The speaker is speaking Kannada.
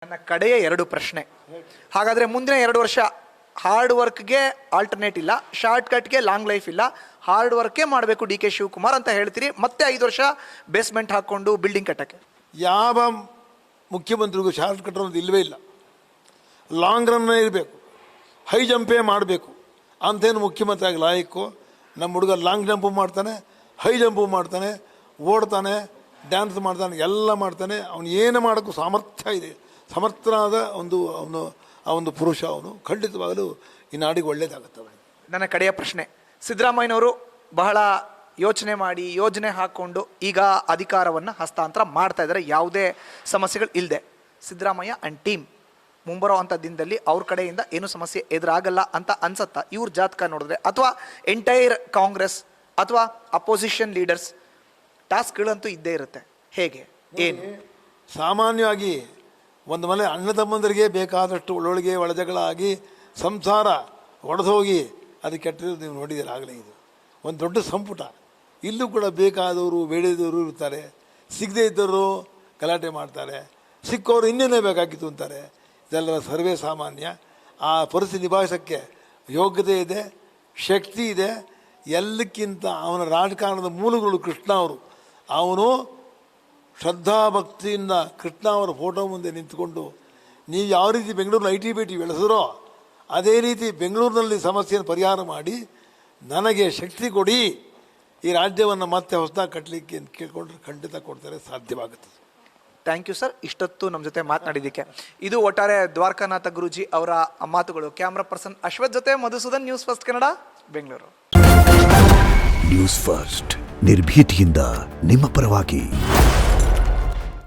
ನನ್ನ ಕಡೆಯ 2 ಪ್ರಶ್ನೆ. ಹಾಗಾದರೆ ಮುಂದಿನ 2 ವರ್ಷ ಹಾರ್ಡ್ ವರ್ಕ್ಗೆ ಆಲ್ಟರ್ನೇಟ್ ಇಲ್ಲ, ಶಾರ್ಟ್ ಕಟ್ಗೆ ಲಾಂಗ್ ಲೈಫ್ ಇಲ್ಲ, ಹಾರ್ಡ್ ವರ್ಕೇ ಮಾಡಬೇಕು ಡಿ ಕೆ ಶಿವಕುಮಾರ್ ಅಂತ ಹೇಳ್ತೀರಿ. ಮತ್ತೆ 5 ವರ್ಷ ಬೇಸ್ಮೆಂಟ್ ಹಾಕ್ಕೊಂಡು ಬಿಲ್ಡಿಂಗ್ ಕಟ್ಟಕ್ಕೆ ಯಾವ ಮುಖ್ಯಮಂತ್ರಿಗೂ ಶಾರ್ಟ್ ಕಟ್ ಅನ್ನೋದು ಇಲ್ಲವೇ ಇಲ್ಲ. ಲಾಂಗ್ ರನ್ನೇ ಇರಬೇಕು, ಹೈ ಜಂಪೇ ಮಾಡಬೇಕು ಅಂತೇನು ಮುಖ್ಯಮಂತ್ರಿ ಆಗಿ ಲಾಯಕ್ಕು. ನಮ್ಮ ಹುಡುಗ ಲಾಂಗ್ ಜಂಪು ಮಾಡ್ತಾನೆ, ಹೈ ಜಂಪು ಮಾಡ್ತಾನೆ, ಓಡ್ತಾನೆ, ಡ್ಯಾನ್ಸ್ ಮಾಡ್ತಾನೆ, ಎಲ್ಲ ಮಾಡ್ತಾನೆ. ಅವನು ಏನು ಮಾಡೋಕ್ಕೂ ಸಾಮರ್ಥ್ಯ ಇದೆ. ಸಮರ್ಥನಾದ ಒಂದು ಪುರುಷ ಅವನು. ಖಂಡಿತವಾಗಲೂ ಈ ನಾಡಿಗೆ ಒಳ್ಳೇದಾಗುತ್ತೆ. ನನ್ನ ಕಡೆಯ ಪ್ರಶ್ನೆ, ಸಿದ್ದರಾಮಯ್ಯನವರು ಬಹಳ ಯೋಚನೆ ಮಾಡಿ ಯೋಜನೆ ಹಾಕ್ಕೊಂಡು ಈಗ ಅಧಿಕಾರವನ್ನು ಹಸ್ತಾಂತರ ಮಾಡ್ತಾ ಇದ್ದಾರೆ, ಯಾವುದೇ ಸಮಸ್ಯೆಗಳು ಇಲ್ಲದೆ. ಸಿದ್ದರಾಮಯ್ಯ ಆ್ಯಂಡ್ ಟೀಮ್ ಮುಂಬರೋ ಅಂಥ ದಿನದಲ್ಲಿ ಅವ್ರ ಕಡೆಯಿಂದ ಏನು ಸಮಸ್ಯೆ ಎದುರಾಗಲ್ಲ ಅಂತ ಅನ್ಸತ್ತಾ ಇವ್ರ ಜಾತಕ ನೋಡಿದ್ರೆ? ಅಥವಾ ಎಂಟೈರ್ ಕಾಂಗ್ರೆಸ್ ಅಥವಾ ಅಪೋಸಿಷನ್ ಲೀಡರ್ಸ್ ಟಾಸ್ಕ್ಗಳಂತೂ ಇದ್ದೇ ಇರುತ್ತೆ, ಹೇಗೆ ಏನು? ಸಾಮಾನ್ಯವಾಗಿ ಒಂದು ಮನೆ ಅಣ್ಣ ತಮ್ಮಂದರಿಗೆ ಬೇಕಾದಷ್ಟು ಒಳೊಳಗೆ ಒಳಜಗಳಾಗಿ ಸಂಸಾರ ಒಡೆದೋಗಿ ಅದು ಕೆಟ್ಟಿರೋದು ನೀವು ನೋಡಿದ್ದೀರ ಆಗಲೇ. ಇದು ಒಂದು ದೊಡ್ಡ ಸಂಪುಟ. ಇಲ್ಲೂ ಕೂಡ ಬೇಕಾದವರು ಬೇಡದವರು ಇರ್ತಾರೆ, ಸಿಗದೇ ಇದ್ದವರು ಗಲಾಟೆ ಮಾಡ್ತಾರೆ, ಸಿಕ್ಕವರು ಇನ್ನೇನೇ ಬೇಕಾಗಿತ್ತು ಅಂತಾರೆ. ಇದೆಲ್ಲ ಸರ್ವೇ ಸಾಮಾನ್ಯ. ಆ ಪರಿಸ್ಥಿತಿ ನಿಭಾಯಿಸೋಕ್ಕೆ ಯೋಗ್ಯತೆ ಇದೆ, ಶಕ್ತಿ ಇದೆ. ಎಲ್ಲಕ್ಕಿಂತ ಅವನ ರಾಜಕಾರಣದ ಮೂಲಗಳು ಕೃಷ್ಣ ಅವರು. ಅವನು ಶ್ರದ್ಧಾಭಕ್ತಿಯಿಂದ ಕೃಷ್ಣ ಅವರ ಫೋಟೋ ಮುಂದೆ ನಿಂತ್ಕೊಂಡು ನೀವು ಯಾವ ರೀತಿ ಬೆಂಗಳೂರಿನ ITBT ಬೆಳೆಸಿದ್ರೋ ಅದೇ ರೀತಿ ಬೆಂಗಳೂರಿನಲ್ಲಿ ಸಮಸ್ಯೆಯನ್ನು ಪರಿಹಾರ ಮಾಡಿ ನನಗೆ ಶಕ್ತಿ ಕೊಡಿ, ಈ ರಾಜ್ಯವನ್ನು ಮತ್ತೆ ಹೊಸದಾಗಿ ಕಟ್ಟಲಿಕ್ಕೆ ಅಂತ ಕೇಳ್ಕೊಂಡ್ರೆ ಖಂಡಿತ ಕೊಡ್ತಾರೆ, ಸಾಧ್ಯವಾಗುತ್ತದೆ. ಥ್ಯಾಂಕ್ ಯು ಸರ್, ಇಷ್ಟೊತ್ತು ನಮ್ಮ ಜೊತೆ ಮಾತನಾಡಿದ್ದಕ್ಕೆ. ಇದು ಒಟ್ಟಾರೆ ದ್ವಾರಕಾನಾಥ ಗುರೂಜಿ ಅವರ ಮಾತುಗಳು. ಕ್ಯಾಮ್ರಾ ಪರ್ಸನ್ ಅಶ್ವಥ್ ಜೊತೆ Madhusudan, news first Kannada, Bengaluru. News first ನಿರ್ಭೀತಿಯಿಂದ ನಿಮ್ಮ ಪರವಾಗಿ.